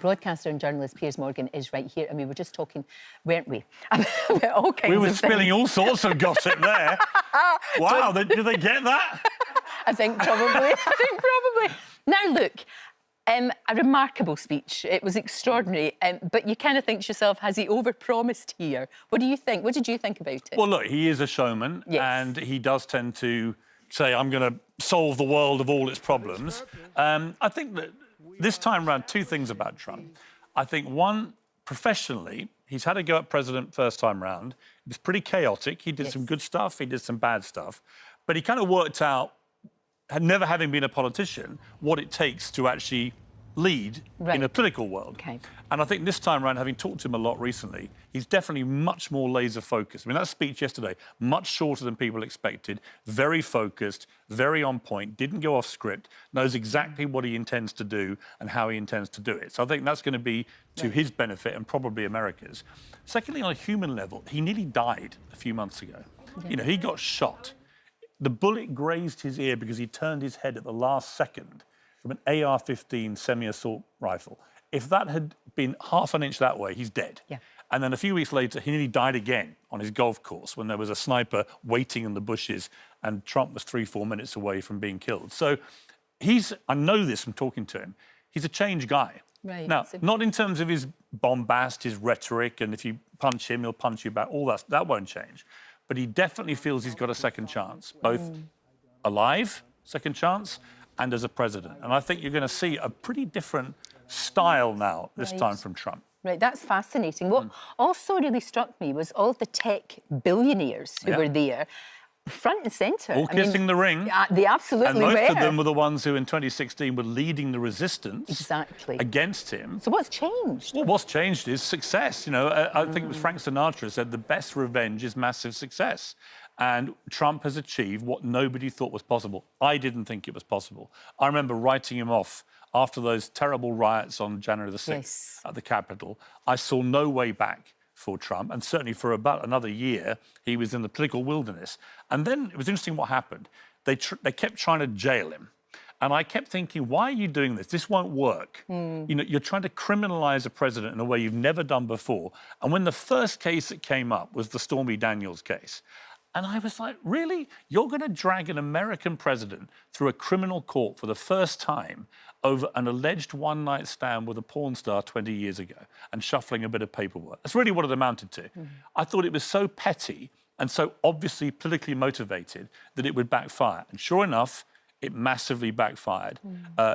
broadcaster and journalist Piers Morgan is right here, and we were just talking, weren't we, about all kinds of We were things. spilling all sorts of gossip there. Wow, did they get that? I think probably. Now, look, a remarkable speech. It was extraordinary, but you kind of think to yourself, has he overpromised here? What do you think? What did you think about it? Well, look, he is a showman, yes, and he does tend to say, I'm going to solve the world of all its problems. I think that this time round, two things about Trump. I think, one, professionally, he's had a go at president first time round. It was pretty chaotic. He did some good stuff, he did some bad stuff. But he kind of worked out, never having been a politician, what it takes to actually lead in a political world. Okay. And I think this time around, having talked to him a lot recently, he's definitely much more laser-focused. I mean, that speech yesterday, much shorter than people expected, very focused, very on point, didn't go off script, knows exactly what he intends to do and how he intends to do it. So I think that's going to be to his benefit and probably America's. Secondly, on a human level, he nearly died a few months ago. Yeah. You know, he got shot. The bullet grazed his ear because he turned his head at the last second from an AR-15 semi-assault rifle. If that had been half an inch that way, he's dead. Yeah. And then a few weeks later, he nearly died again on his golf course when there was a sniper waiting in the bushes and Trump was 3-4 minutes away from being killed. So I know this from talking to him, he's a changed guy. Right. Now, not in terms of his bombast, his rhetoric, and if you punch him, he'll punch you back, all that won't change. But he definitely feels he's got a second chance, both alive, second chance, and as a president. And I think you're going to see a pretty different style now this time from Trump. Right, that's fascinating. What also really struck me was all the tech billionaires who were there, front and centre. All kissing the ring. They absolutely were. And most of them were the ones who in 2016 were leading the resistance against him. So what's changed? Well, what's changed is success. You know, I think it was Frank Sinatra said the best revenge is massive success. And Trump has achieved what nobody thought was possible. I didn't think it was possible. I remember writing him off after those terrible riots on January the 6th at the Capitol. I saw no way back for Trump, and certainly for about another year, he was in the political wilderness. And then it was interesting what happened. They kept trying to jail him. And I kept thinking, why are you doing this? This won't work. You know, you're trying to criminalise a president in a way you've never done before. And when the first case that came up was the Stormy Daniels case, and I was like, really? You're going to drag an American president through a criminal court for the first time over an alleged one-night stand with a porn star 20 years ago and shuffling a bit of paperwork? That's really what it amounted to. I thought it was so petty and so obviously politically motivated that it would backfire. And sure enough, it massively backfired.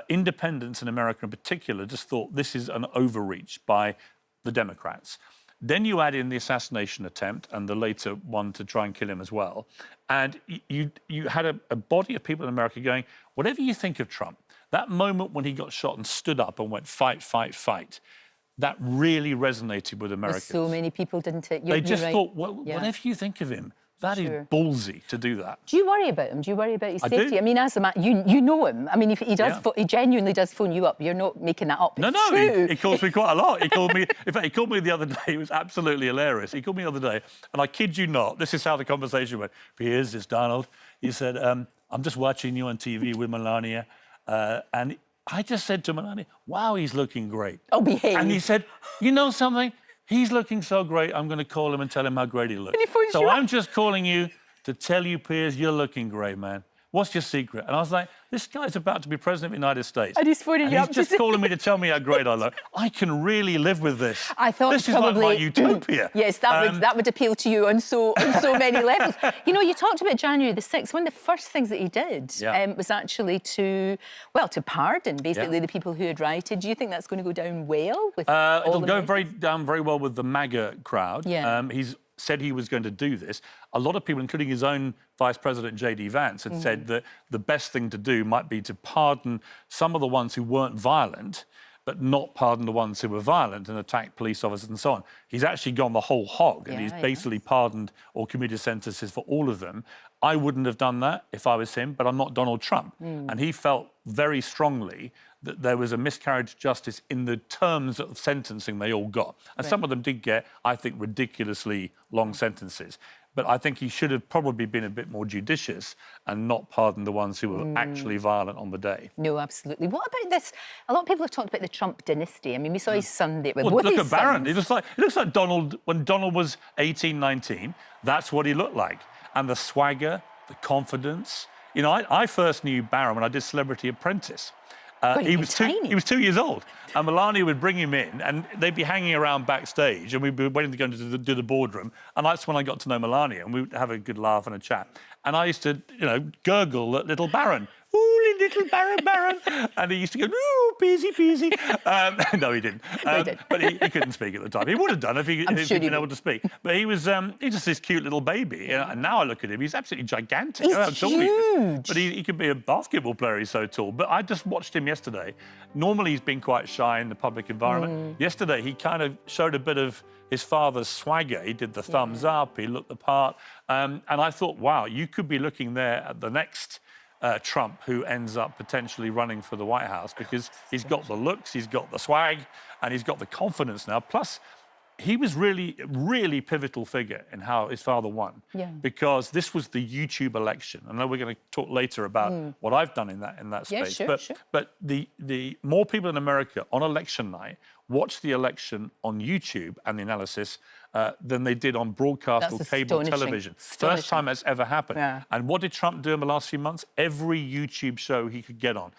Independents in America in particular just thought this is an overreach by the Democrats. Then you add in the assassination attempt and the later one to try and kill him as well. And you had a body of people in America going, whatever you think of Trump, that moment when he got shot and stood up and went, fight, fight, fight, that really resonated with Americans. So many people didn't it? They just thought, well, whatever you think of him, that is ballsy to do that. Do you worry about him? Do you worry about his safety? Do. I mean, as a man, you know him. I mean, if he does, he genuinely does phone you up. You're not making that up. No, he calls me quite a lot. He called me. In fact, he called me the other day. It was absolutely hilarious. He called me the other day, and I kid you not, this is how the conversation went. Piers, it's Donald. He said, "I'm just watching you on TV with Melania," and I just said to Melania, "Wow, he's looking great." Oh, behave. And he said, "You know something? He's looking so great. I'm going to call him and tell him how great he looks." So I'm just calling you to tell you, Piers, you're looking great, man. What's your secret? And I was like, this guy's about to be president of the United States. And he's phoning you up. He's just calling me to tell me how great I look. I can really live with this. I thought this probably, is like my utopia. Yes, that would appeal to you on so many levels. You know, you talked about January the 6th. One of the first things that he did was actually to pardon basically the people who had rioted. Do you think that's going to go down well with it'll go down very well with the MAGA crowd. He's said he was going to do this. A lot of people, including his own Vice President J.D. Vance, had said that the best thing to do might be to pardon some of the ones who weren't violent, but not pardon the ones who were violent and attacked police officers and so on. He's actually gone the whole hog, and he's basically pardoned or commuted sentences for all of them. I wouldn't have done that if I was him, but I'm not Donald Trump. And he felt very strongly that there was a miscarriage of justice in the terms of sentencing they all got. And some of them did get, I think, ridiculously long sentences. But I think he should have probably been a bit more judicious and not pardoned the ones who were actually violent on the day. No, absolutely. What about this? A lot of people have talked about the Trump dynasty. I mean, we saw his son there. Well, look at Barron. He looks like Donald when Donald was 18, 19. That's what he looked like. And the swagger, the confidence. You know, I first knew Barron when I did Celebrity Apprentice. He was 2 years old, and Melania would bring him in, and they'd be hanging around backstage, and we'd be waiting to go into do the boardroom, and that's when I got to know Melania, and we'd have a good laugh and a chat. And I used to, you know, gurgle at little Barron. Ooh, little Barron. And he used to go, ooh, peasy, peasy. No, he didn't. But he couldn't speak at the time. He would have done if he'd been able to speak. But he was he's just this cute little baby. You know, and now I look at him, he's absolutely gigantic. He's huge. But he could be a basketball player, he's so tall. But I just watched him yesterday. Normally he's been quite shy in the public environment. Yesterday he kind of showed a bit of his father's swagger. He did the thumbs up, he looked the part. And I thought, wow, you could be looking there at the next Trump who ends up potentially running for the White House, because he's got the looks, he's got the swag, and he's got the confidence now. Plus, he was really pivotal figure in how his father won, because this was the YouTube election. I know we're going to talk later about what I've done in that space, but the more people in America on election night watch the election on YouTube and the analysis than they did on broadcast or cable television. First time that's ever happened. And what did Trump do in the last few months? Every YouTube show he could get on,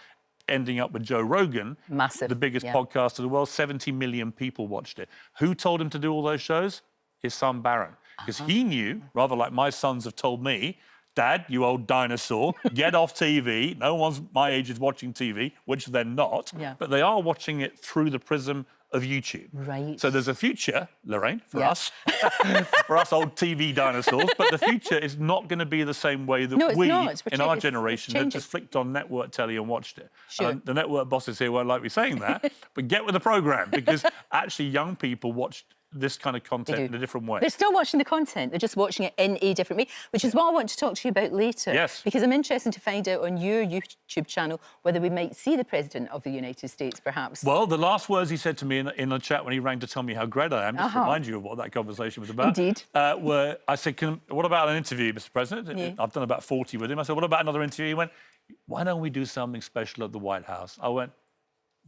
ending up with Joe Rogan, the biggest podcast in the world. 70 million people watched it. Who told him to do all those shows? His son, Barron. Because he knew, rather like my sons have told me, Dad, you old dinosaur, get off TV. No one's my age is watching TV, which they're not. But they are watching it through the prism of YouTube. Right. So there's a future, Lorraine, for us, for us old TV dinosaurs, but the future is not going to be the same way that we, in our generation, have just flicked on network telly and watched it. The network bosses here won't like me saying that, but get with the programme, because actually young people watched this kind of content in a different way. They're still watching the content, they're just watching it in a different way, which is what I want to talk to you about later. Yes. Because I'm interested to find out on your YouTube channel whether we might see the President of the United States, perhaps. Well, the last words he said to me in a chat when he rang to tell me how great I am, just to remind you of what that conversation was about. Indeed. Were, I said, what about an interview, Mr. President? I've done about 40 with him. I said, what about another interview? He went, why don't we do something special at the White House? I went,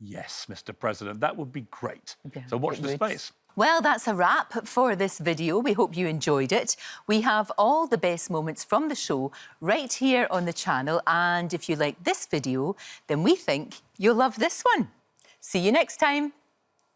yes, Mr. President, that would be great. So watch the space. Well, that's a wrap for this video. We hope you enjoyed it. We have all the best moments from the show right here on the channel. And if you like this video, then we think you'll love this one. See you next time.